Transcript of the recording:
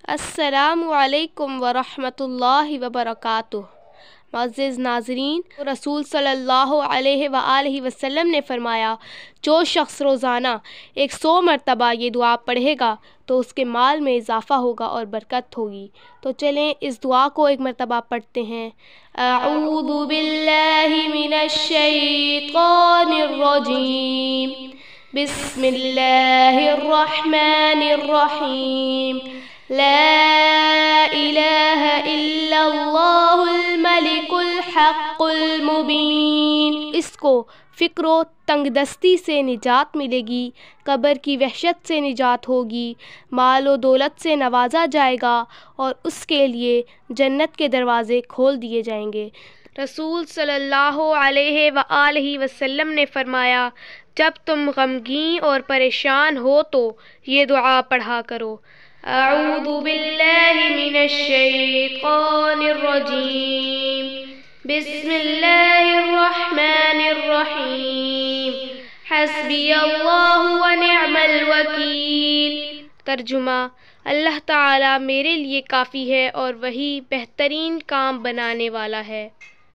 السلام علیکم ورحمۃ وبرکاتہ۔ معزز ناظرین، رسول صلی اللہ علیہ وآلہ وسلم نے فرمایا، جو شخص روزانہ 100 مرتبہ یہ دعا پڑھے گا تو اس کے مال میں اضافہ ہوگا اور برکت ہوگی۔ تو چلیں اس دعا کو ایک مرتبہ پڑھتے ہیں۔ اعوذ باللہ من الشیطان الرجیم، بسم اللہ الرحمن الرحیم، لا الہ الا اللہ الملک الحق المبین۔ اس کو فکر و تنگ دستی سے نجات ملے گی، قبر کی وحشت سے نجات ہوگی، مال و دولت سے نوازا جائے گا اور اس کے لیے جنت کے دروازے کھول دیے جائیں گے۔ رسول صلی اللہ علیہ وآلہ وسلم نے فرمایا، جب تم غمگین اور پریشان ہو تو یہ دعا پڑھا کرو۔ اعوذ باللہ من الشیطان الرجیم، بسم اللہ الرحمن الرحیم، حسبی اللہ ونعم الوکیل۔ ترجمہ: اللہ تعالیٰ میرے لیے کافی ہے اور وہی بہترین کام بنانے والا ہے۔